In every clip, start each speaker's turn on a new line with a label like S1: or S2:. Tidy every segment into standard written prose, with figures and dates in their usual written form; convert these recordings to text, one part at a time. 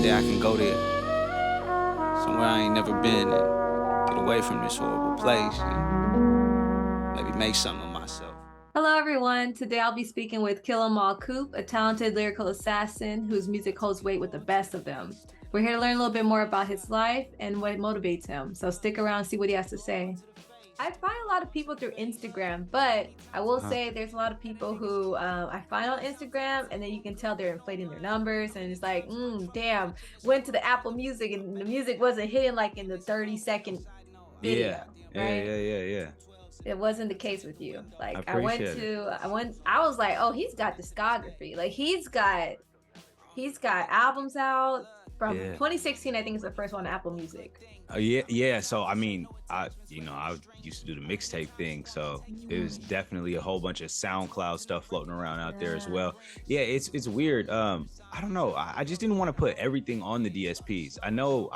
S1: day I can go there, somewhere I ain't never been, and get away from this horrible place and maybe make something of myself.
S2: Hello, everyone. Today I'll be speaking with KillemAll Coop, a talented lyrical assassin whose music holds weight with the best of them. We're here to learn a little bit more about his life and what motivates him. So stick around and see what he has to say. I find a lot of people through Instagram, but I will say there's a lot of people who I find on Instagram, and then you can tell they're inflating their numbers, and it's like, damn, went to the Apple Music and the music wasn't hitting like in the 30-second video, right?
S1: Yeah.
S2: It wasn't the case with you. Like I was like, oh, he's got discography. Like he's got albums out from 2016. I think is the first one on Apple Music.
S1: Yeah. So I mean, I used to do the mixtape thing, so it was definitely a whole bunch of SoundCloud stuff floating around out there as well. Yeah, it's weird. I don't know. I just didn't want to put everything on the DSPs. I know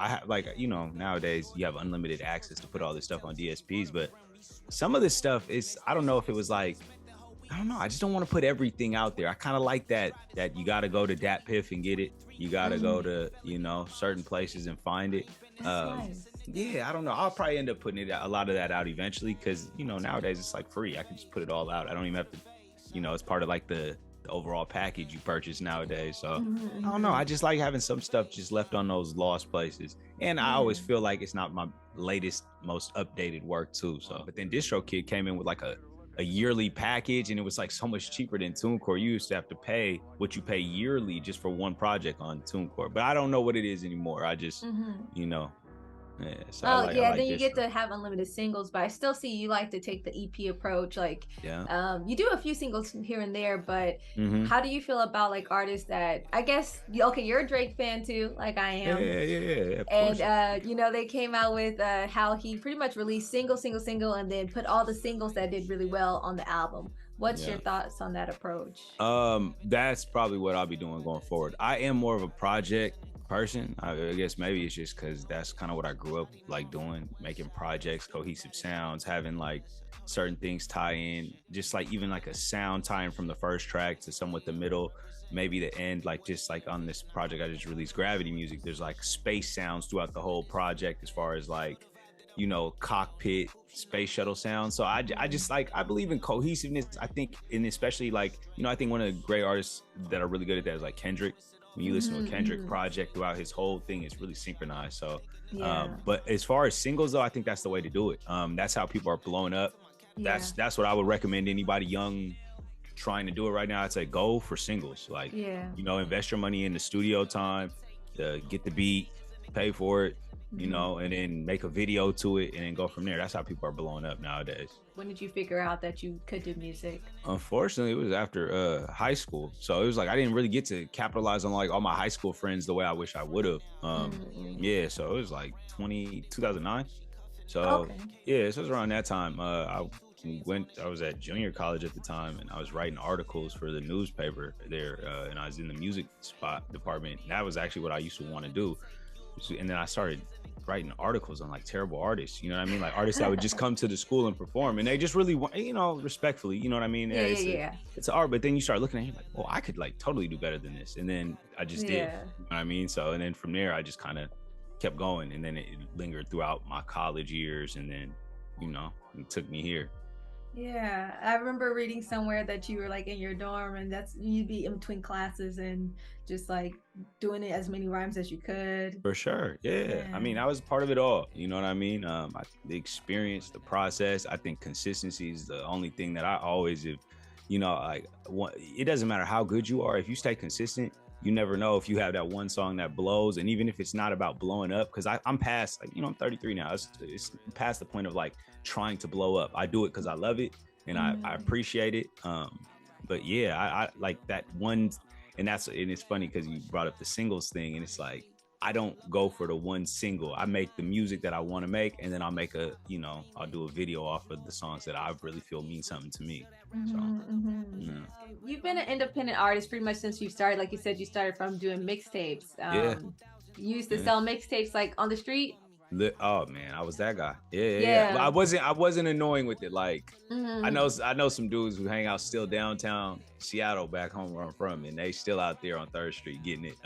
S1: nowadays you have unlimited access to put all this stuff on DSPs, but some of this stuff is, I don't know if it was like, I don't know. I just don't want to put everything out there. I kind of like that you got to go to DatPiff and get it. You got to go to, certain places and find it.
S2: Nice.
S1: Yeah, I don't know. I'll probably end up putting a lot of that out eventually because, nowadays it's like free. I can just put it all out. I don't even have to, it's part of like the overall package you purchase nowadays. So I don't know. I just like having some stuff just left on those lost places. And I always feel like it's not my latest, most updated work too. So, but then DistroKid came in with like a yearly package, and it was like so much cheaper than TuneCore. You used to have to pay what you pay yearly just for one project on TuneCore, but I don't know what it is anymore. I just, yeah. So
S2: then you get to have unlimited singles, but I still see you like to take the EP approach. Like, you do a few singles here and there, but how do you feel about like artists that, I guess, you're a Drake fan too, like I am.
S1: Yeah.
S2: And they came out with how he pretty much released single, and then put all the singles that did really well on the album. What's your thoughts on that approach?
S1: That's probably what I'll be doing going forward. I am more of a project person. I guess maybe it's just because that's kind of what I grew up like doing, making projects, cohesive sounds, having like certain things tie in, just like even like a sound tying from the first track to somewhat the middle, maybe the end. Like just like on this project I just released, Gravity Music, there's like space sounds throughout the whole project as far as like cockpit space shuttle sounds. So I just like, I believe in cohesiveness. I think, and especially like, I think one of the great artists that are really good at that is like Kendrick. When you listen to a Kendrick project throughout his whole thing, it's really synchronized. So, but as far as singles though, I think that's the way to do it. That's how people are blowing up. That's what I would recommend anybody young trying to do it right now. I'd say go for singles. Like, invest your money in the studio time, get the beat, pay for it, and then make a video to it and then go from there. That's how people are blowing up nowadays.
S2: When did you figure out that you could do music?
S1: Unfortunately, it was after high school. So it was like I didn't really get to capitalize on like all my high school friends the way I wish I would have. Yeah, so it was like 2009. So so it was around that time. I was at junior college at the time, and I was writing articles for the newspaper there, and I was in the music department. And that was actually what I used to want to do. And then I started writing articles on like terrible artists, you know what I mean? Like artists that would just come to the school and perform, and they just really want, respectfully, you know what I mean? It's art, but then you start looking at it, like, well, I could like totally do better than this. And then I just did, you know what I mean? So, and then from there, I just kind of kept going, and then it lingered throughout my college years, and then, it took me here.
S2: Yeah, I remember reading somewhere that you were like in your dorm, and you'd be in between classes and just like doing it as many rhymes as you could.
S1: For sure, yeah. I mean, I was part of it all. You know what I mean? The experience, the process. I think consistency is the only thing that I always have. It doesn't matter how good you are. If you stay consistent, you never know if you have that one song that blows. And even if it's not about blowing up, because I'm past, like, I'm 33 now. It's past the point of like trying to blow up. I do it because I love it and I appreciate it. But yeah, I like that one. And it's funny because you brought up the singles thing, and it's like, I don't go for the one single. I make the music that I want to make, and then I'll make I'll do a video off of the songs that I really feel mean something to me.
S2: You've been an independent artist pretty much since you started. Like you said, you started from doing mixtapes. You used to sell mixtapes like on the street.
S1: Oh man, I was that guy. Yeah. I wasn't annoying with it. Like I know some dudes who hang out still downtown Seattle, back home where I'm from, and they still out there on 3rd Street getting it.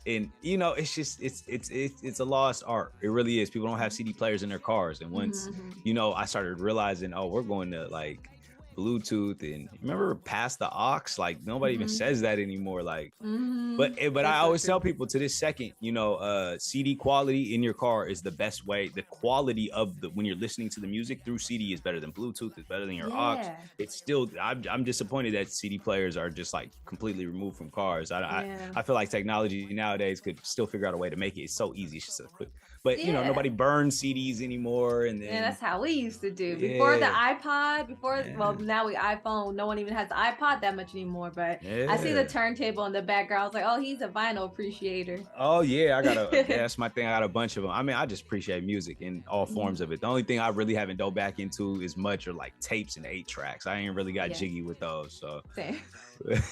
S1: And you know, it's just it's a lost art. It really is. People don't have CD players in their cars. And once, you know, I started realizing, oh, we're going to like Bluetooth, and remember past the aux, like nobody even says that anymore. Like, but I
S2: That's so
S1: always tell
S2: true.
S1: people to this second, you know, CD quality in your car is the best way. The quality of the when you're listening to the music through CD is better than Bluetooth. It's better than your aux.
S2: Yeah.
S1: It's still I'm disappointed that CD players are just like completely removed from cars.
S2: Yeah.
S1: I feel like technology nowadays could still figure out a way to make it so easy. It's just a quick, but you know,
S2: Yeah.
S1: nobody burns CDs anymore. And
S2: Yeah,
S1: then
S2: that's how we used to do before the
S1: yeah,
S2: iPod. Well,
S1: yeah,
S2: now we iPhone. No one even has the iPod that much anymore. But I see the
S1: yeah.
S2: turntable in the background. I was like, oh, he's a vinyl appreciator.
S1: Oh yeah, that's my thing. I got a bunch of them. I mean, I just appreciate music in all forms of it. The only thing I really haven't dove back into is much are like tapes and 8 tracks. I ain't really got
S2: Yeah.
S1: jiggy with those. So
S2: Same.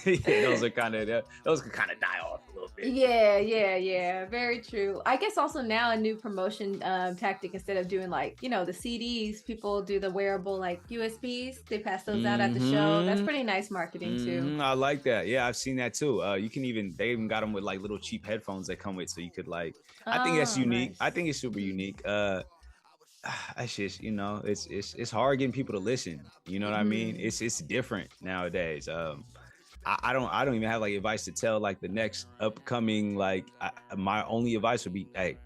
S1: yeah, those could kind of die off a little bit.
S2: Yeah. Very true. I guess also now a new promotion tactic, instead of doing like, you know, the CDs, people do the wearable like USBs. They pass those out at the show. That's pretty nice marketing too.
S1: I like that. Yeah, I've seen that too. They even got them with like little cheap headphones they come with, so you could like. I think that's
S2: Oh,
S1: unique.
S2: nice.
S1: I think it's super unique. It's just, you know, it's hard getting people to listen. You know what I mean? It's different nowadays. I don't even have like advice to tell like the next upcoming my only advice would be, hey,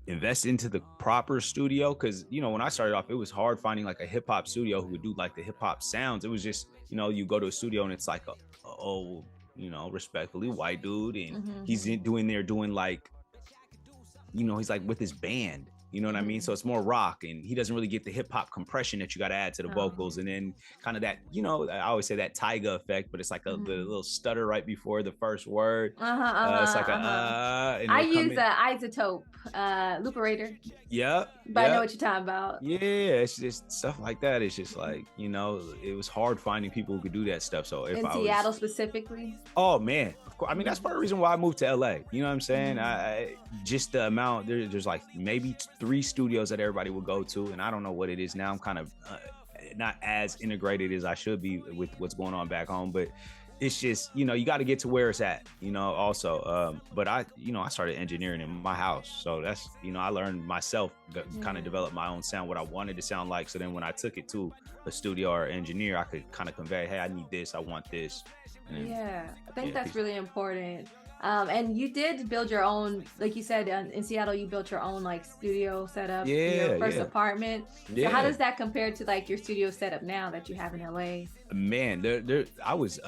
S1: invest into the proper studio, because you know when I started off it was hard finding like a hip hop studio who would do like the hip hop sounds. It was just, you know, you go to a studio and it's like a old, you know, respectfully white dude, and doing like, you know, he's like with his band, you know what I mean? So it's more rock, and he doesn't really get the hip hop compression that you got to add to the vocals. And then kind of that, you know, I always say that Tyga effect, but it's like the little stutter right before the first word. It's like and
S2: I
S1: they come
S2: use
S1: in.
S2: a isotope looperator,
S1: Yeah,
S2: but I know
S1: yeah.
S2: what you're talking about.
S1: Yeah, it's just stuff like that. It's just like, you know, it was hard finding people who could do that stuff. So if
S2: In
S1: I
S2: Seattle
S1: was,
S2: specifically.
S1: oh man, of course. I mean, that's part of the reason why I moved to LA. You know what I'm saying? I just the amount there's like maybe 3 studios that everybody would go to, and I don't know what it is now. I'm kind of not as integrated as I should be with what's going on back home, but it's just, you know, you got to get to where it's at, you know, also. But I started engineering in my house. So that's, you know, I learned myself, kind of develop my own sound, what I wanted to sound like. So then when I took it to a studio or engineer, I could kind of convey, hey, I need this, I want this. And
S2: I think that's really important. And you did build your own, like you said, in Seattle, you built your own like studio setup, your first apartment. So how does that compare to like your studio setup now that you have in LA?
S1: Man, I was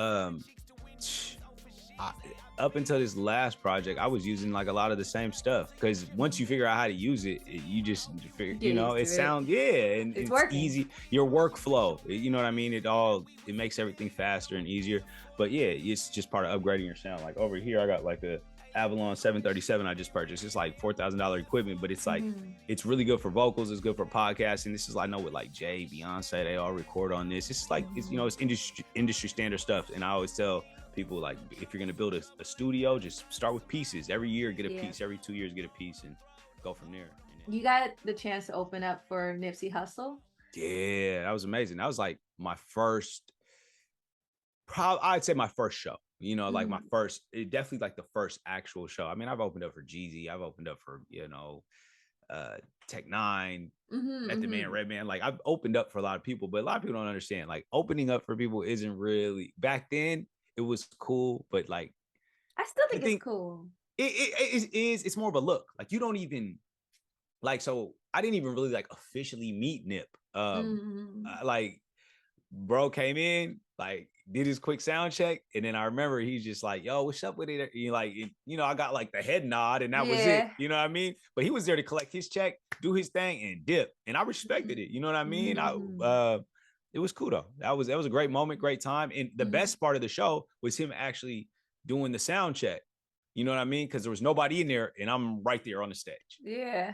S1: up until this last project, I was using like a lot of the same stuff, because once you figure out how to use it, you just figure, you know, it sounds, and it's easy. Your workflow, you know what I mean? It makes everything faster and easier. But yeah, it's just part of upgrading your sound. Like over here, I got like a Avalon 737 I just purchased. It's like $4,000 equipment, but it's like it's really good for vocals. It's good for podcasting. This is, I know, with like Jay, Beyonce, they all record on this. It's like it's, you know, it's industry standard stuff. And I always tell people, like, if you're gonna build a studio, just start with pieces. Every year get a piece. Every 2 years get a piece, and go from there.
S2: You got the chance to open up for Nipsey Hussle.
S1: Yeah, that was amazing. That was like my first, I'd say my first show. You know, like my first, definitely like the first actual show. I mean, I've opened up for Jeezy. I've opened up for, you know, Tech Nine, Method Man, Redman. Like I've opened up for a lot of people, but a lot of people don't understand. Like opening up for people isn't really, back then it was cool, but like
S2: I still think it's cool.
S1: It is. It's more of a look. Like you don't even like. So I didn't even really like officially meet Nip. Like bro came in, like did his quick sound check, and then I remember he's just like, "Yo, what's up with it?" You like, you know, I got like the head nod, and that was it. You know what I mean? But he was there to collect his check, do his thing, and dip, and I respected it. You know what I mean? It was cool though. That was a great moment, great time, and the best part of the show was him actually doing the sound check. You know what I mean? Because there was nobody in there, and I'm right there on the stage.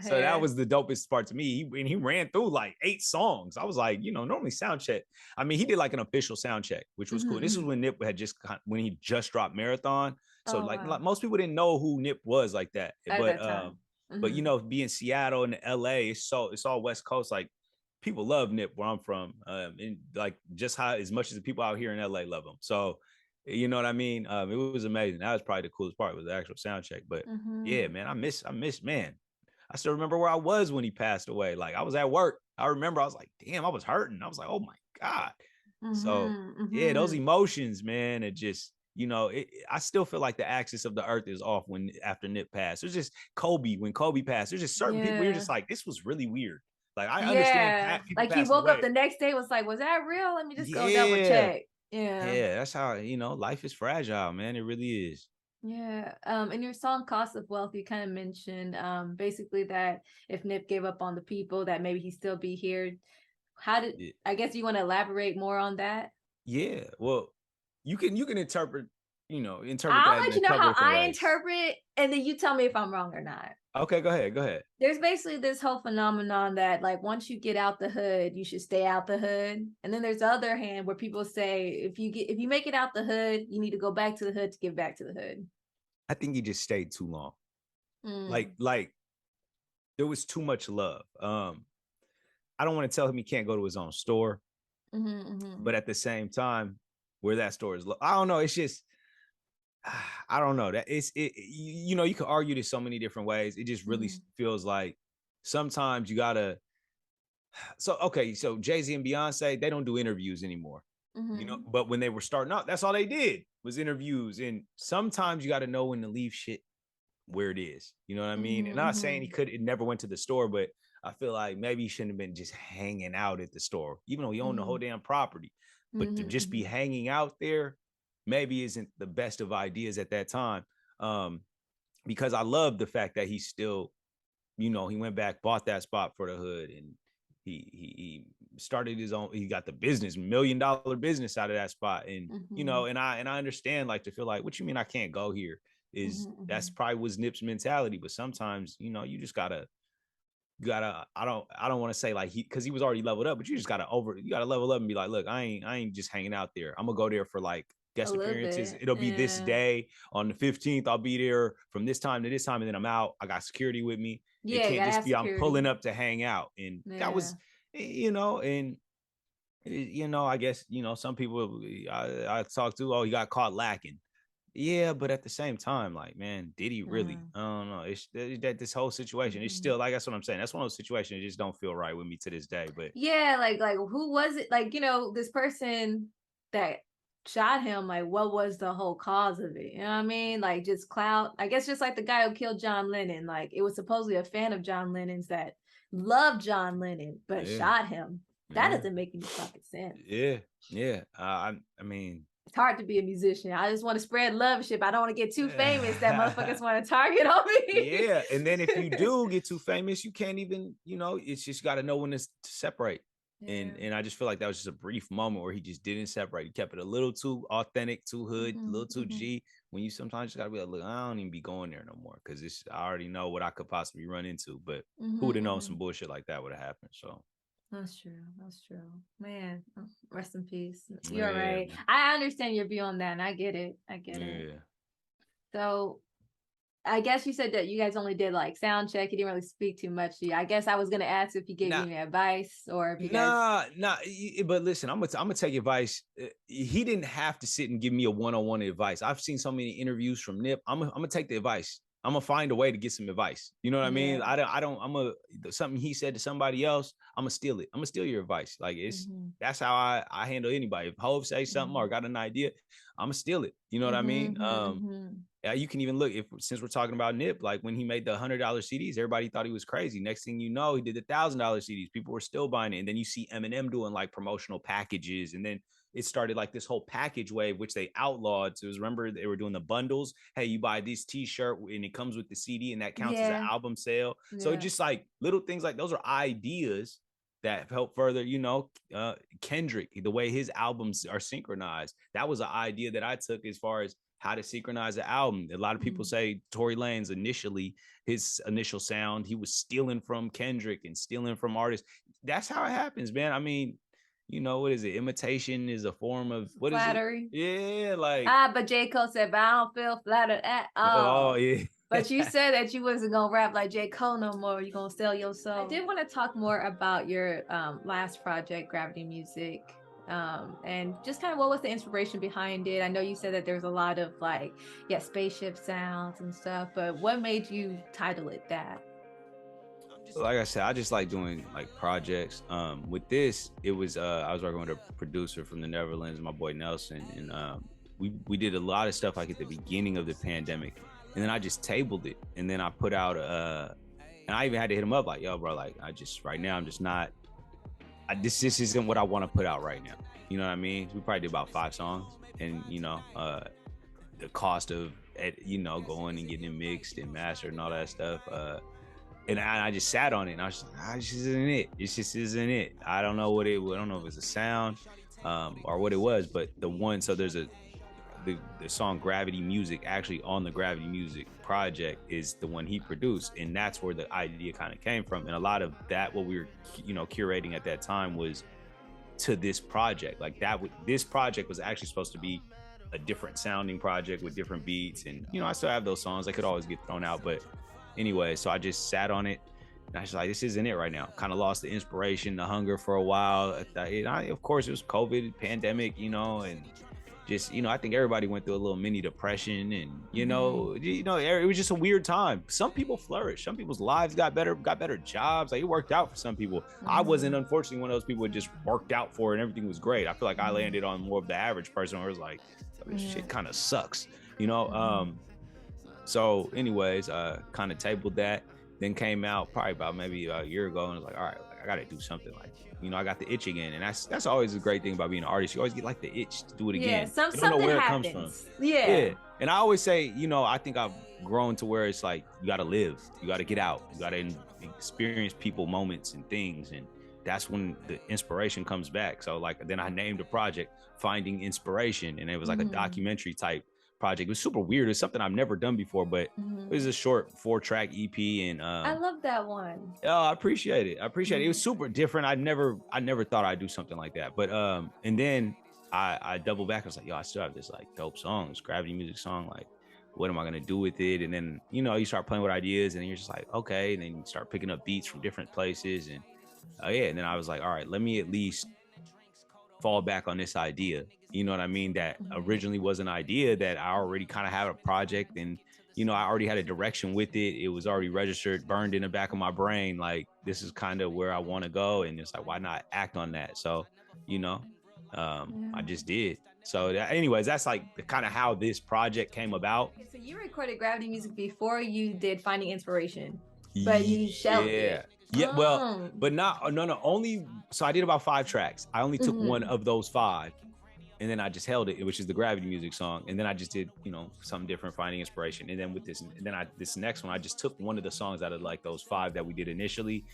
S1: So that was the dopest part to me. He ran through like 8 songs. I was like, you know, normally sound check. I mean, he did like an official sound check, which was cool. This was when Nip had when he just dropped Marathon. So like most people didn't know who Nip was like that. But you know, being Seattle and LA, it's all West Coast. Like people love Nip where I'm from, and like just how as much as the people out here in LA love him. So You know what I mean? It was amazing. That was probably the coolest part, was the actual sound check. But yeah, man, I miss, man. I still remember where I was when he passed away. Like, I was at work. I remember I was like, damn, I was hurting. I was like, oh my God. So yeah, those emotions, man, it just, I still feel like the axis of the earth is off when after Nip passed. It was just Kobe, when Kobe passed. There's just certain people you're just like, this was really weird. Like, I understand people
S2: like he
S1: passing
S2: woke up
S1: away.
S2: the next day, was like, was that real? Let me just go double
S1: Yeah.
S2: check.
S1: Yeah, that's how, life is fragile, man. It really is.
S2: Yeah. In your song Cost of Wealth, you kind of mentioned basically that if Nip gave up on the people, that maybe he'd still be here.
S1: Yeah.
S2: I guess you want to elaborate more on that?
S1: Yeah. Well, you can interpret, interpret
S2: I'll
S1: that in
S2: let
S1: a
S2: you know
S1: couple
S2: how
S1: different
S2: I
S1: ways.
S2: interpret, and then you tell me if I'm wrong or not.
S1: Okay, go ahead. Go ahead.
S2: There's basically this whole phenomenon that like once you get out the hood, you should stay out the hood. And then there's the other hand where people say if you make it out the hood, you need to go back to the hood to give back to the hood.
S1: I think he just stayed too long.
S2: Mm.
S1: Like there was too much love. I don't want to tell him he can't go to his own store, but at the same time, where that store is, I don't know. It's just, I don't know that you can argue this so many different ways. It just really feels like sometimes you gotta. So okay, so Jay-Z and Beyonce, they don't do interviews anymore. But when they were starting out, that's all they did was interviews. And sometimes you got to know when to leave shit where it is. You know what I mean? And I'm not saying it never went to the store, but I feel like maybe he shouldn't have been just hanging out at the store, even though he owned the whole damn property. But to just be hanging out there maybe isn't the best of ideas at that time. Because I love the fact that he still, he went back, bought that spot for the hood, and he started his own. He got the business, $1 million business out of that spot, and and I understand, like, to feel like, what you mean I can't go here? That's probably was Nip's mentality. But sometimes, you just gotta I don't want to say like because he was already leveled up, but you gotta level up and be like, look, I ain't just hanging out there. I'm gonna go there for like guest appearances.
S2: Bit.
S1: It'll be this day on the 15th. I'll be there from this time to this time, and then I'm out. I got security with me.
S2: Yeah,
S1: it can't just be I'm pulling up to hang out. And that was, and I guess, some people I talked to, oh, he got caught lacking. Yeah, but at the same time, like, man, did he really? I don't know. It's that this whole situation. It's still like, that's what I'm saying. That's one of those situations that just don't feel right with me to this day. But
S2: yeah, like who was it? Like, this person that shot him, like what was the whole cause of it? You know what I mean? Like just clout. I guess just like the guy who killed John Lennon. Like it was supposedly a fan of John Lennon's that loved John Lennon but shot him. That doesn't make any fucking sense.
S1: Yeah. I mean,
S2: it's hard to be a musician. I just want to spread love and shit, but I don't want to get too famous that motherfuckers want to target on me.
S1: Yeah. And then if you do get too famous, you can't even, it's just got to know when to separate. Yeah. And I just feel like that was just a brief moment where he just didn't separate. He kept it a little too authentic, too hood, a little too G. When you sometimes just gotta be like, look, I don't even be going there no more because I already know what I could possibly run into. But who would have known some bullshit like that would have happened? So
S2: that's true. Man, rest in peace. You're right. I understand your view on that, and I get it. Yeah. So I guess you said that you guys only did like sound check. You didn't really speak too much. I guess I was gonna ask if you gave me any advice or if you guys.
S1: But listen, I'm gonna take advice. He didn't have to sit and give me a one-on-one advice. I've seen so many interviews from Nip. I'm gonna take the advice. I'm gonna find a way to get some advice. You know what I mean? Something he said to somebody else, I'm gonna steal it. I'm gonna steal your advice. Like that's how I handle anybody. If Hov say something or got an idea, I'm gonna steal it. You know what I mean? You can even look, since we're talking about Nip, like when he made the $100 CDs, everybody thought he was crazy. Next thing you know, he did the $1,000 CDs. People were still buying it. And then you see Eminem doing like promotional packages. And then it started like this whole package wave, which they outlawed. So remember, they were doing the bundles. Hey, you buy this t-shirt and it comes with the CD and that counts as an album sale. Yeah. So just like little things like those are ideas that help further, Kendrick, the way his albums are synchronized. That was an idea that I took as far as how to synchronize the album. A lot of people say Tory Lanez his initial sound, he was stealing from Kendrick and stealing from artists. That's how it happens, man. I mean, what is it? Imitation is a form of flattery. Yeah, like
S2: but J. Cole said, but I don't feel flattered at all. Oh, yeah. But you said that you wasn't gonna rap like J. Cole no more. You're gonna sell your soul. I did want to talk more about your last project, Gravity Music. And just kind of what was the inspiration behind it? I know you said that there's a lot of like, yeah, spaceship sounds and stuff, but what made you title it that?
S1: Like I said, I just like doing like projects. With this, it was I was working with a producer from the Netherlands, my boy Nelson, and we did a lot of stuff like at the beginning of the pandemic, and then I just tabled it, and then I put out and I even had to hit him up like, yo, bro, like I just right now I'm just not. This isn't what I want to put out right now. You know what I mean? We probably did about 5 songs, and the cost of going and getting it mixed and mastered and all that stuff. And I just sat on it, and I was just, this isn't it. It just isn't it. I don't know what it. I don't know if it's a sound, or what it was. But so there's the song Gravity Music, actually on the Gravity Music project, is the one he produced, and that's where the idea kind of came from. And a lot of that, what we were curating at that time, was to this project. Like this project was actually supposed to be a different sounding project with different beats, and I still have those songs. They could always get thrown out, but anyway, so I just sat on it, and I was like, this isn't it right now. Kind of lost the inspiration, the hunger for a while. Of course, it was COVID, pandemic, and just, I think everybody went through a little mini depression, and, it was just a weird time. Some people flourished. Some people's lives got better jobs. Like, it worked out for some people. I wasn't, unfortunately, one of those people who just worked out for it and everything was great. I feel like I landed on more of the average person where it was like, this shit kind of sucks, So anyways, kind of tabled that, then came out probably about maybe a year ago, and was like, all right, I got to do something. Like, I got the itch again, and that's always a great thing about being an artist. You always get like the itch to do it again.
S2: Yeah,
S1: you don't know where
S2: happens.
S1: It comes from.
S2: Yeah.
S1: And I always say, I think I've grown to where it's like, you got to live, you got to get out, you got to experience people, moments, and things, and that's when the inspiration comes back. So like, then I named a project Finding Inspiration, and it was like a documentary type project. It was super weird. It's something I've never done before, but it was a short 4-track EP, and
S2: I love that one.
S1: Oh, I appreciate it. It was super different. I never thought I'd do something like that. But and then I doubled back. I was like, yo, I still have this like dope song, this Gravity Music song. Like, what am I gonna do with it? And then you start playing with ideas, and you're just like, okay. And then you start picking up beats from different places, and and then I was like, all right, let me at least fall back on this idea. You know what I mean? That originally was an idea that I already kind of had a project, and I already had a direction with it. It was already registered, burned in the back of my brain. Like, this is kind of where I want to go, and it's like, why not act on that? So, I just did. So, anyways, that's like kind of how this project came about.
S2: Okay, so you recorded Gravity Music before you did Finding Inspiration, but you shelved it.
S1: Yeah, well, but not, no, only, so I did about 5 tracks. I only took one of those 5, and then I just held it, which is the Gravity Music song. And then I just did, something different, Finding Inspiration. And then with this, this next one, I just took one of the songs out of like those 5 that we did initially.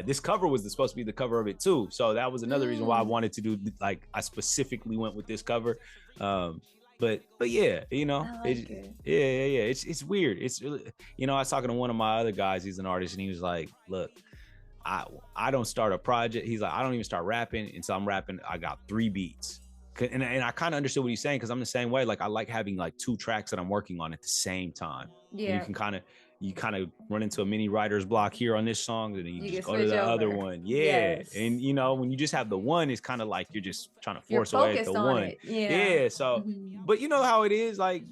S1: This cover was supposed to be the cover of it too. So that was another reason why I wanted to do, like, I specifically went with this cover. But yeah, it's weird. It's really, I was talking to one of my other guys. He's an artist, and he was like, look, I don't start a project. He's like, I don't even start rapping until I'm rapping. I got 3 beats. And I kind of understood what he's saying, because I'm the same way. Like, I like having like 2 tracks that I'm working on at the same time. Yeah. And you kind of run into a mini writer's block here on this song, and then you just go to the other one. Yeah. Yes. And when you just have the one, it's kind of like you're just trying to force away at the one. Yeah. So, but you know how it is, like,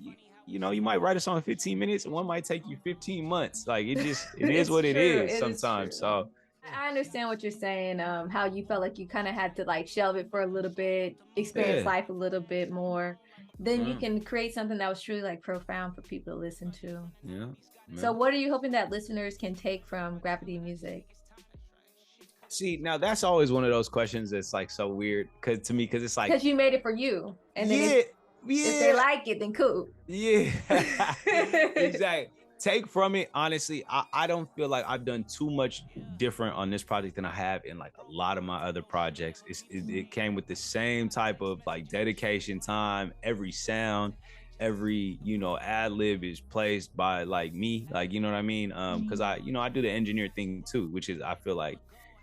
S1: you might write a song in 15 minutes, and one might take you 15 months. Like, it is what it is sometimes. So
S2: I understand what you're saying. How you felt like you kind of had to like shelve it for a little bit, experience life a little bit more. Then you can create something that was truly like profound for people to listen to. Yeah. So what are you hoping that listeners can take from Gravity Music?
S1: See, now that's always one of those questions that's like so weird because it's like,
S2: because you made it for you, and then if they like it, then cool.
S1: Yeah. Exactly. Take from it, honestly, I don't feel like I've done too much different on this project than I have in like a lot of my other projects. It came with the same type of like dedication, time, every sound, every ad lib is placed by like me, like, you know what I mean? Because I do the engineer thing too, which is, I feel like,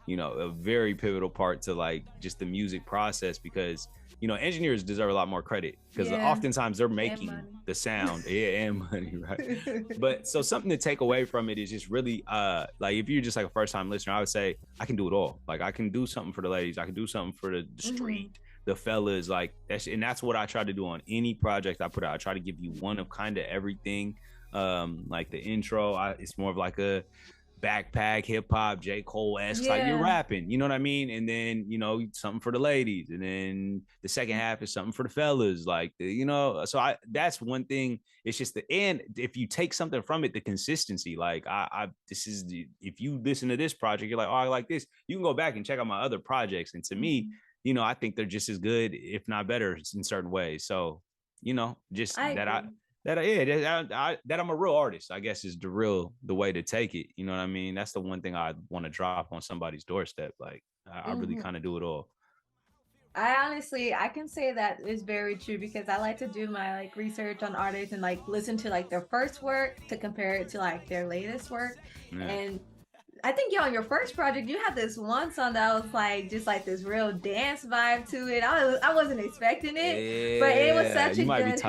S1: a very pivotal part to like just the music process, because engineers deserve a lot more credit, because oftentimes they're making the sound. And money, right? But so something to take away from it is just really like, if you're just like a first time listener, I would say I can do it all. Like, I can do something for the ladies, I can do something for the street, the fellas, like that's, and that's what I try to do on any project I put out. I try to give you one of kind of everything. Like the intro, it's more of like a backpack hip hop, J. Cole-esque, like you're rapping, you know what I mean? And then, you know, something for the ladies. And then the second half is something for the fellas, like, you know, so that's one thing. It's just the end. If you take something from it, the consistency, like this is if you listen to this project, you're like, oh, I like this. You can go back and check out my other projects. And to me, you know, I think they're just as good, if not better in certain ways. So, you know, just that I'm a real artist, I guess, is the way to take it. You know what I mean? That's the one thing I want to drop on somebody's doorstep. Like I really kind of do it all.
S2: I can say that is very true because I like to do my like research on artists and like listen to like their first work to compare it to like their latest work. Yeah. And I think on your first project, you had this one song that was like just like this real dance vibe to it. I wasn't expecting it, but it was such a good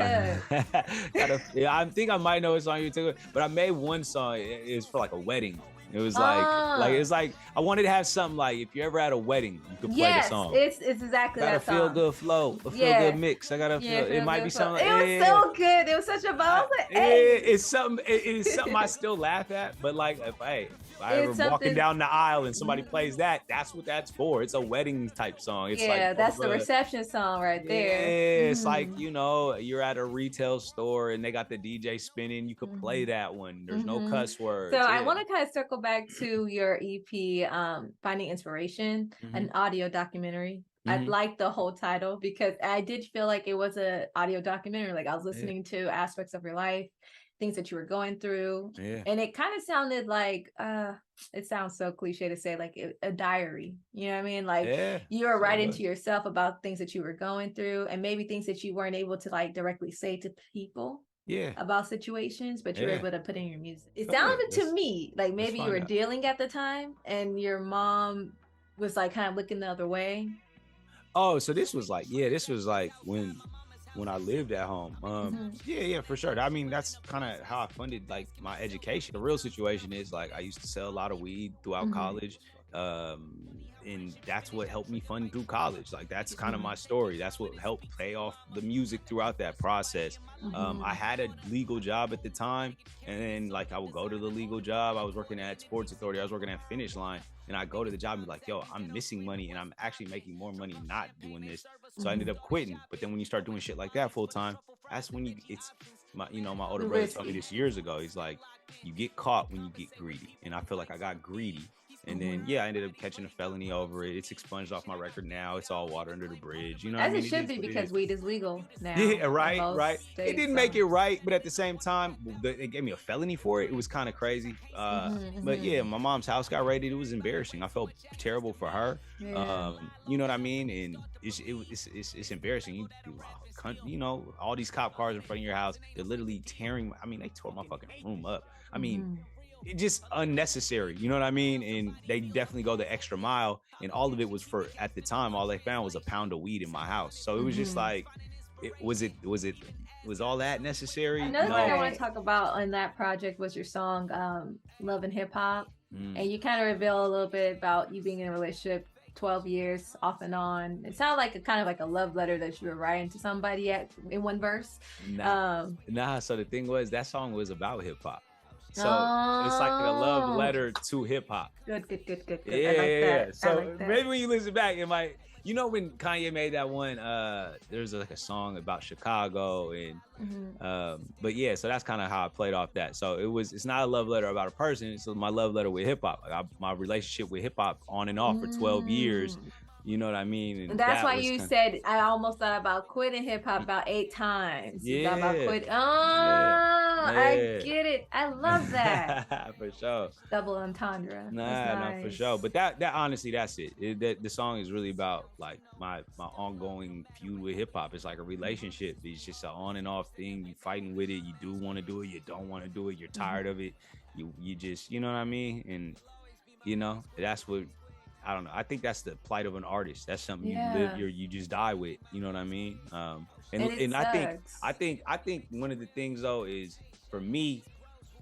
S2: hook.
S1: Yeah, I think I might know what song you're talking about, but I made one song. It's for like a wedding. It was like it's like I wanted to have something like if you ever had a wedding, you could play the song.
S2: It's exactly that song.
S1: Feel good flow, a feel good mix. I gotta feel. It might be something.
S2: It was so good. It was such a ball.
S1: It's something. It is something I still laugh at, but like if I ever walking down the aisle and somebody plays that, that's what that's for. It's a wedding type song. It's like
S2: that's the reception song right there.
S1: Yeah, it's like, you know, you're at a retail store and they got the DJ spinning. You could play that one. There's no cuss words.
S2: So I want to kind of circle back to your EP, Finding Inspiration, an audio documentary. I like the whole title because I did feel like it was an audio documentary. Like I was listening to aspects of your life, things that you were going through. And it kind of sounded like, it sounds so cliche to say, like a diary. You know what I mean? Like you were writing to yourself about things that you were going through and maybe things that you weren't able to like directly say to people. About situations, but you were able to put in your music. It sounded to me like maybe you were dealing at the time and your mom was like kind of looking the other way.
S1: Oh, so this was like when I lived at home. Yeah, for sure. I mean, that's kind of how I funded like my education. The real situation is like I used to sell a lot of weed throughout college. And that's what helped me fund through college. Like that's kind of my story. That's what helped pay off the music throughout that process. I had a legal job at the time, and then like I would go to the legal job. I was working at Sports Authority. I was working at Finish Line, and I go to the job and be like, yo, I'm missing money and I'm actually making more money not doing this. So I ended up quitting. But then when you start doing shit like that full time, that's when my older brother told me this years ago. He's like, you get caught when you get greedy. And I feel like I got greedy. And then, I ended up catching a felony over it. It's expunged off my record now. It's all water under the bridge. You know what I mean?
S2: As it should be because weed is legal now.
S1: Yeah, right. It didn't make it right, but at the same time, they gave me a felony for it. It was kind of crazy. But yeah, my mom's house got raided. It was embarrassing. I felt terrible for her. You know what I mean? And it's embarrassing. You know, all these cop cars in front of your house, they're literally tearing. I mean, they tore my fucking room up. I mean, it's just unnecessary, you know what I mean? And they definitely go the extra mile. And all of it was for, at the time, all they found was a pound of weed in my house. So it was just like, was all that necessary?
S2: Another thing I want to talk about on that project was your song, Love and Hip Hop. And you kind of reveal a little bit about you being in a relationship 12 years off and on. It sounded like kind of like a love letter that you were writing to somebody in one verse.
S1: Nah, so the thing was, that song was about hip hop. So it's like a love letter to hip hop.
S2: Good.
S1: Yeah,
S2: I like that.
S1: So maybe when you listen back, it might, you know, when Kanye made that one, there's like a song about Chicago and, but yeah, so that's kind of how I played off that. So it's not a love letter about a person. It's my love letter with hip hop. Like my relationship with hip hop on and off for 12 years. You know what I mean?
S2: And that's why you said, I almost thought about quitting hip hop about 8 times. You thought about quitting. I get it. I love that.
S1: For sure.
S2: Double entendre.
S1: No, for sure. But that honestly, that's it. The song is really about like my ongoing feud with hip hop. It's like a relationship. It's just an on and off thing. You fighting with it. You do want to do it. You don't want to do it. You're tired of it. You just, you know what I mean? And you know, that's what, I don't know. I think that's the plight of an artist. That's something you live, you just die with. You know what I mean? And I think one of the things though is for me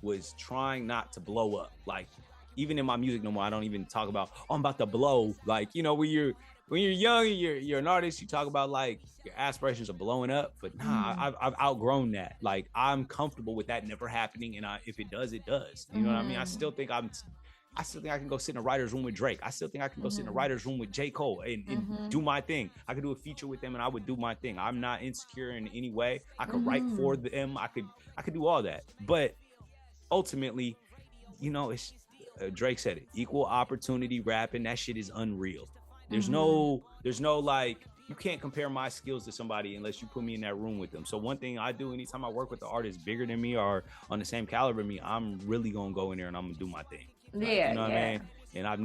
S1: was trying not to blow up. Like even in my music no more, I don't even talk about, oh, I'm about to blow. Like, you know, when you're young, you're an artist, you talk about like your aspirations of blowing up. But nah, I've outgrown that. Like, I'm comfortable with that never happening, and if it does, it does. You know what I mean? I still think I can go sit in a writer's room with Drake. I still think I can go sit in a writer's room with J. Cole and do my thing. I could do a feature with them and I would do my thing. I'm not insecure in any way. I could write for them. I could do all that. But ultimately, you know, it's Drake said it, equal opportunity rapping. That shit is unreal. There's no like, you can't compare my skills to somebody unless you put me in that room with them. So one thing I do anytime I work with the artist bigger than me or on the same caliber of me, I'm really gonna go in there and I'm gonna do my thing. Like, you know what I mean? And I've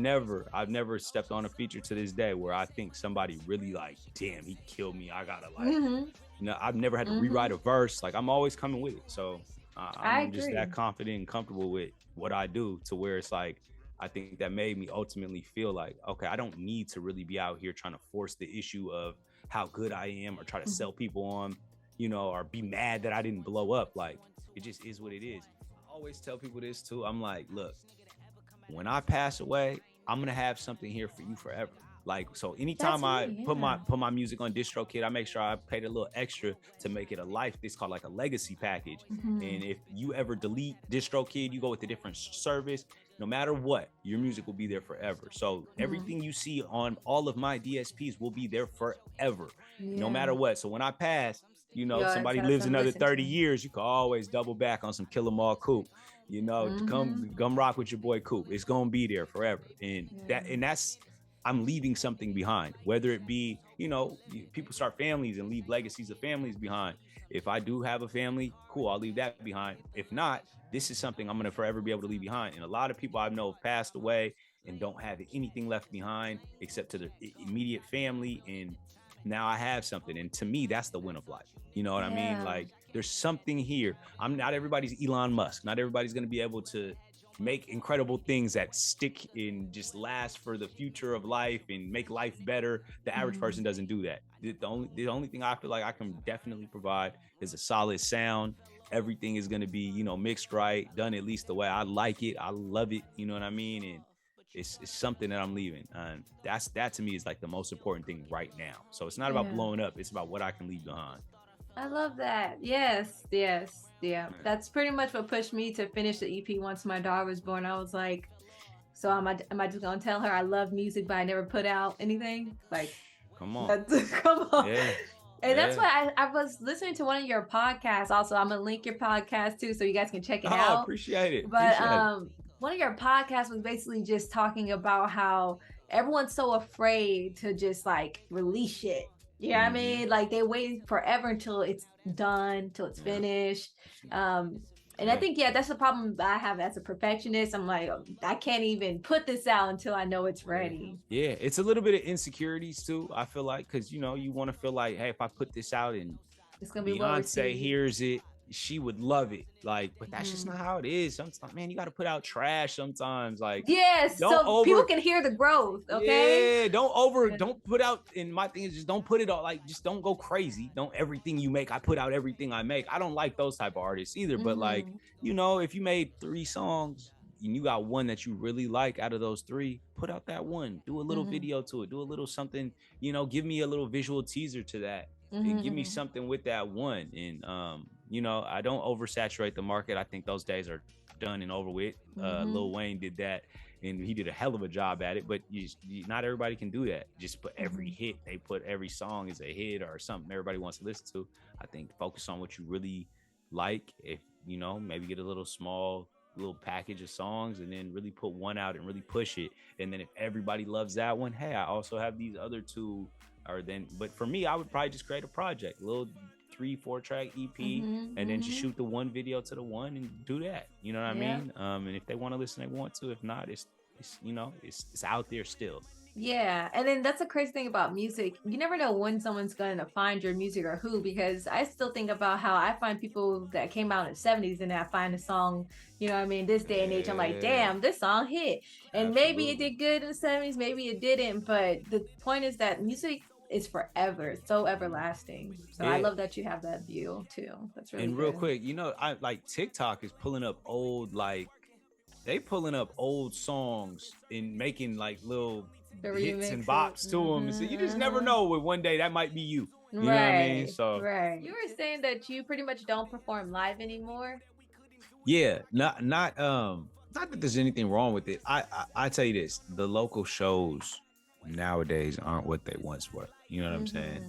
S1: never stepped on a feature to this day where I think somebody really like, damn, he killed me. I gotta like, you know, I've never had to rewrite a verse. Like, I'm always coming with it. So I'm just that confident and comfortable with what I do to where it's like, I think that made me ultimately feel like, okay, I don't need to really be out here trying to force the issue of how good I am or try to sell people on, you know, or be mad that I didn't blow up. Like, it just is what it is. I always tell people this too. I'm like, look, when I pass away, I'm gonna have something here for you forever. Like, so anytime put my music on DistroKid, I make sure I paid a little extra to make it a life. It's called like a legacy package. And if you ever delete DistroKid, you go with a different service, no matter what, your music will be there forever. So everything you see on all of my DSPs will be there forever, no matter what. So when I pass, you know, somebody lives another 30 years, you can always double back on some KillemAll Coop. You know, come rock with your boy Coop. It's gonna be there forever. And that's, I'm leaving something behind, whether it be, you know, people start families and leave legacies of families behind. If I do have a family, cool, I'll leave that behind. If not, this is something I'm going to forever be able to leave behind. And a lot of people I know have passed away and don't have anything left behind except to the immediate family. And now I have something. And to me, that's the win of life. You know what I mean? Like, there's something here. I'm not everybody's Elon Musk. Not everybody's going to be able to make incredible things that stick and just last for the future of life and make life better. The average person doesn't do that. The only thing I feel like I can definitely provide is a solid sound. Everything is going to be, you know, mixed right, done at least the way I like it. I love it. You know what I mean? And it's something that I'm leaving. And that to me is like the most important thing right now. So it's not about blowing up. It's about what I can leave behind.
S2: I love that. Yes. Yeah. That's pretty much what pushed me to finish the EP once my daughter was born. I was like, so am I just gonna tell her I love music but I never put out anything? Like,
S1: come on.
S2: Come on. Yeah. And that's why I was listening to one of your podcasts. Also, I'm gonna link your podcast too, so you guys can check it out.
S1: Appreciate it.
S2: But one of your podcasts was basically just talking about how everyone's so afraid to just like release shit. You know what I mean? Like, they wait forever until it's done, till it's finished. And I think, that's the problem I have as a perfectionist. I'm like, I can't even put this out until I know it's ready.
S1: Yeah, it's a little bit of insecurities too, I feel like, because, you know, you want to feel like, hey, if I put this out and
S2: it's gonna be
S1: Beyonce hears it, she would love it. Like, but that's just not how it is. Sometimes, man, you got to put out trash sometimes. Like,
S2: so people can hear the growth. Okay.
S1: Yeah, don't put out. And my thing is, just don't put it all, like, just don't go crazy. Don't everything you make, I put out everything I make. I don't like those type of artists either. But like, you know, if you made 3 songs and you got one that you really like out of those 3, put out that one. Do a little video to it. Do a little something. You know, give me a little visual teaser to that. And give me something with that one. And you know, I don't oversaturate the market. I think those days are done and over with. Lil Wayne did that, and he did a hell of a job at it. But not everybody can do that. Just put every hit. They put every song as a hit or something everybody wants to listen to. I think focus on what you really like. If you know, maybe get a little package of songs, and then really put one out and really push it. And then if everybody loves that one, hey, I also have these other 2. But for me, I would probably just create a project, a little 3-4 track EP, and then just shoot the one video to the one and do that. You know what I mean? And if they want to listen, they want to. If not, it's you know, it's out there still.
S2: Yeah, and then that's the crazy thing about music. You never know when someone's going to find your music or who, because I still think about how I find people that came out in the 70s and I find a song, you know what I mean, this day and age, I'm like, damn, this song hit. And maybe it did good in the 70s, maybe it didn't, but the point is that music is forever, so everlasting. So I love that you have that view too. That's really
S1: and real quick, you know, I like TikTok is pulling up old, like they pulling up old songs and making like little
S2: The
S1: hits and
S2: remix it.
S1: bops to them, and so you just never know. With one day that might be you. You know what I mean?
S2: Right,
S1: So
S2: right. You were saying that you pretty much don't perform live anymore.
S1: yeah, not that there's anything wrong with it. I tell you this, the local shows nowadays aren't what they once were. You know what I'm saying?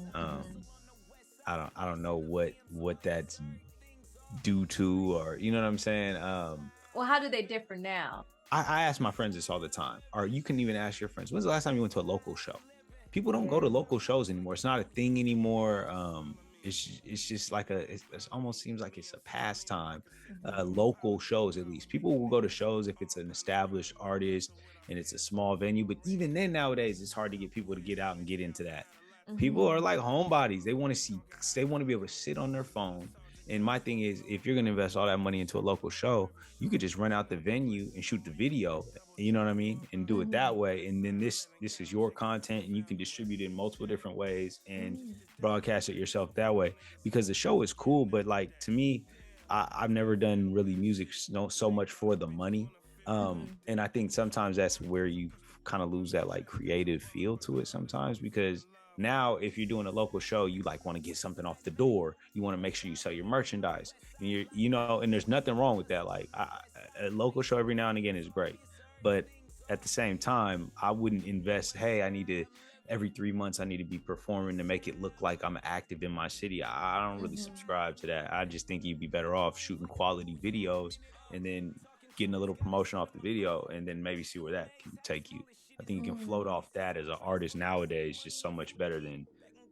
S1: I don't know what that's due to, or you know what I'm saying?
S2: Well, how do they differ now?
S1: I ask my friends this all the time, or you can even ask your friends, when's the last time you went to a local show? People don't go to local shows anymore. It's not a thing anymore. It's just like it almost seems like it's a pastime. Local shows, at least people will go to shows if it's an established artist and it's a small venue. But even then, nowadays, it's hard to get people to get out and get into that. People are like homebodies. They want to be able to sit on their phone. And my thing is, if you're gonna invest all that money into a local show, you could just rent out the venue and shoot the video. You know what I mean? And do it that way. And then this is your content, and you can distribute it in multiple different ways and broadcast it yourself that way. Because the show is cool, but like to me, I've never done really music so much for the money. And I think sometimes that's where you kind of lose that like creative feel to it sometimes, because now if you're doing a local show, you like want to get something off the door, you want to make sure you sell your merchandise, and and there's nothing wrong with that. Like a local show every now and again is great, but at the same time, I wouldn't invest, hey, every 3 months I need to be performing to make it look like I'm active in my city. I don't really subscribe to that. I just think you'd be better off shooting quality videos and then getting a little promotion off the video, and then maybe see where that can take you. I think you can float off that as an artist nowadays just so much better than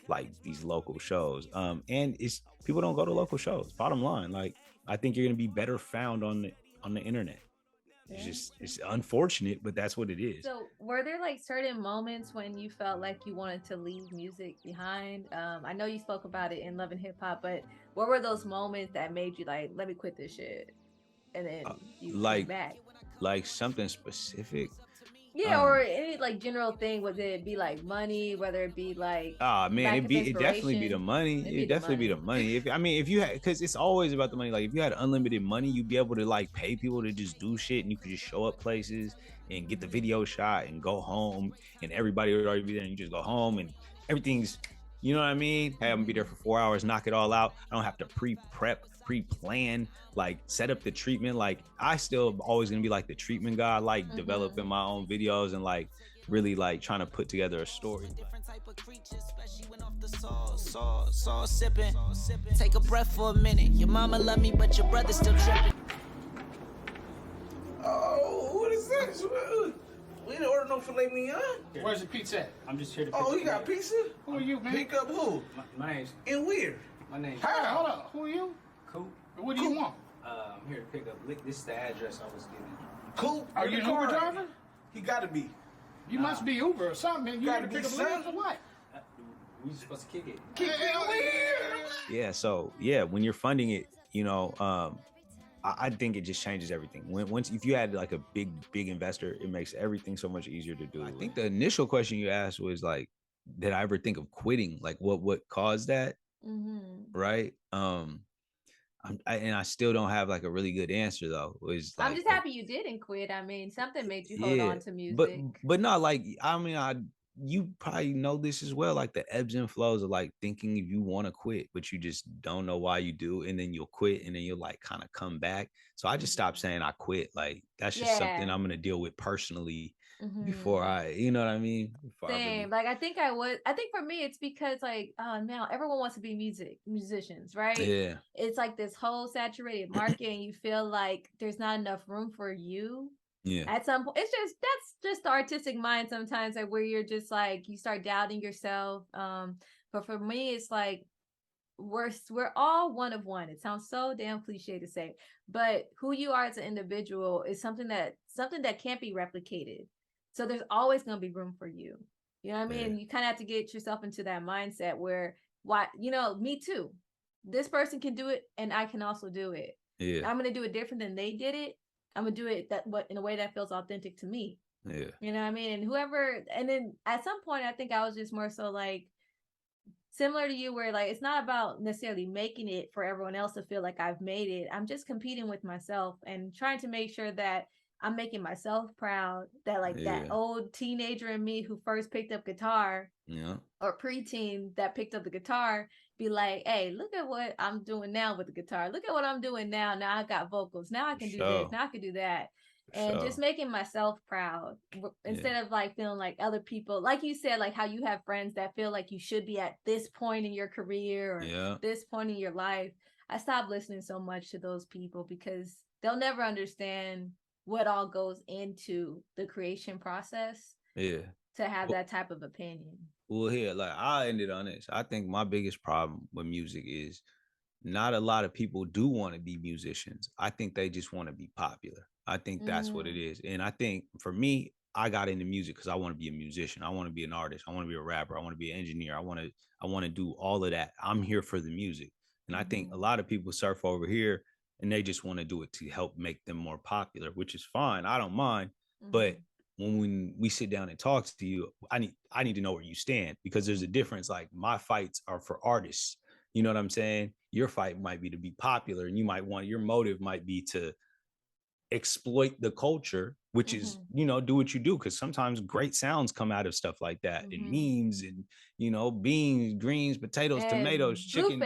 S1: like these local shows. And it's people don't go to local shows. Bottom line, like I think you're gonna be better found on the internet. It's unfortunate, but that's what it is.
S2: So, were there like certain moments when you felt like you wanted to leave music behind? I know you spoke about it in Love and Hip Hop, but what were those moments that made you like, let me quit this shit, and then you came back?
S1: Like something specific.
S2: Yeah, or any like general thing. Would it be like money? Whether it be like
S1: man,
S2: lack of
S1: it definitely be the
S2: inspiration?
S1: money. It definitely be the money. If you had, because it's always about the money. Like if you had unlimited money, you'd be able to like pay people to just do shit, and you could just show up places and get the video shot and go home, and everybody would already be there, and you just go home and everything's, you know what I mean? Hey, I'm gonna be there for 4 hours, knock it all out. I don't have to pre-plan, like set up the treatment. Like I still always gonna be like the treatment guy. I like developing my own videos and like really like trying to put together a story.
S3: Sipping. Take a breath for a minute. Your mama love me, but your brother still tripping.
S4: Oh, what is this? We didn't order no filet mignon.
S5: Where's the pizza at?
S6: I'm just here to pick
S4: Oh,
S6: up
S4: you got pizza?
S5: Who are you, man?
S4: Pick up who?
S6: my name's
S4: And where?
S6: my name's
S5: Hold up. Who are you?
S6: Coop.
S5: What do you want?
S6: I'm here to pick up. This is the address I was given.
S4: Coop.
S5: Are you an Uber driver?
S4: He gotta be.
S5: You must be Uber or something, man. You
S4: Gotta
S5: got to pick
S4: be
S5: up Lydia for
S4: something.
S5: what?
S6: We just supposed to kick it.
S4: Kick it weird.
S1: Yeah, so yeah, when you're funding it, I think it just changes everything. If you had like a big investor, it makes everything so much easier to do. I think the initial question you asked was like, did I ever think of quitting? Like what caused that? Right? I still don't have like a really good answer though.
S2: I'm just happy you didn't quit. I mean, something made you hold on to music.
S1: But not like, I mean, you probably know this as well, like the ebbs and flows of like thinking if you want to quit, but you just don't know why you do, and then you'll quit, and then you'll like kind of come back. So I just stopped saying I quit. Like that's just something I'm gonna deal with personally before I, you know what I mean?
S2: Same. Like I think for me it's because like now everyone wants to be musicians, right?
S1: Yeah.
S2: It's like this whole saturated market, and you feel like there's not enough room for you.
S1: Yeah.
S2: At some point, that's just the artistic mind sometimes, like where you're just like you start doubting yourself. But for me, it's like we're all one of one. It sounds so damn cliche to say, but who you are as an individual is something that can't be replicated. So there's always gonna be room for you. You know what I mean?
S1: Yeah.
S2: You kind of have to get yourself into that mindset where me too. This person can do it, and I can also do it.
S1: Yeah.
S2: I'm gonna do it different than they did it. I'm gonna do it in a way that feels authentic to me.
S1: Yeah.
S2: You know what I mean? And then at some point I think I was just more so like similar to you, where like it's not about necessarily making it for everyone else to feel like I've made it. I'm just competing with myself and trying to make sure that I'm making myself proud that like that old teenager in me who first picked up guitar or preteen that picked up the guitar be like, hey, look at what I'm doing now with the guitar. Look at what I'm doing now. Now I got vocals. Now I can do this. Now I can do that. And just making myself proud instead of like feeling like other people, like you said, like how you have friends that feel like you should be at this point in your career or this point in your life. I stopped listening so much to those people because they'll never understand what all goes into the creation process. To have that type of opinion.
S1: Well, here, like I'll end it on this. I think my biggest problem with music is not a lot of people do want to be musicians. I think they just want to be popular. I think that's what it is. And I think for me, I got into music because I want to be a musician. I want to be an artist. I want to be a rapper. I want to be an engineer. I want to do all of that. I'm here for the music. And I think a lot of people surf over here and they just want to do it to help make them more popular, which is fine. I don't mind. But when we sit down and talk to you, I need to know where you stand, because there's a difference. Like my fights are for artists. You know what I'm saying? Your fight might be to be popular, and your motive might be to exploit the culture, which is, do what you do. Cause sometimes great sounds come out of stuff like that, and memes and, beans, greens, potatoes, and tomatoes, chicken,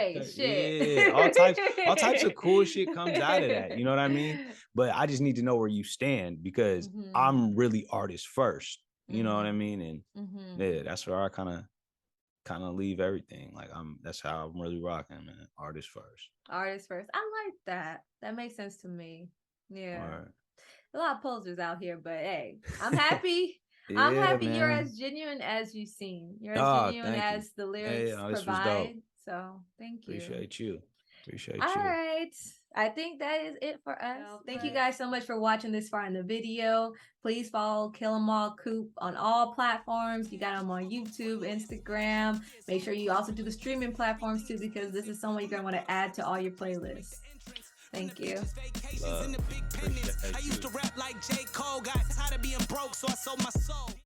S1: all types of cool shit comes out of that. You know what I mean? But I just need to know where you stand, because I'm really artist first. You know what I mean? And that's where I kind of leave everything. Like that's how I'm really rocking, man. Artist first.
S2: Artist first. I like that. That makes sense to me. Yeah. Right. A lot of posers out here, but hey, I'm happy. I'm happy, man. You're as genuine as you seem. You're as genuine as the lyrics provide. So thank you.
S1: Appreciate you.
S2: All right. I think that is it for us. Thank you guys so much for watching this far in the video. Please follow KillemAll Coop on all platforms. You got them on YouTube, Instagram. Make sure you also do the streaming platforms too, because this is someone you're going to want to add to all your playlists. Thank you.
S3: I used to rap like J. Cole, got tired of being broke, so I sold my soul.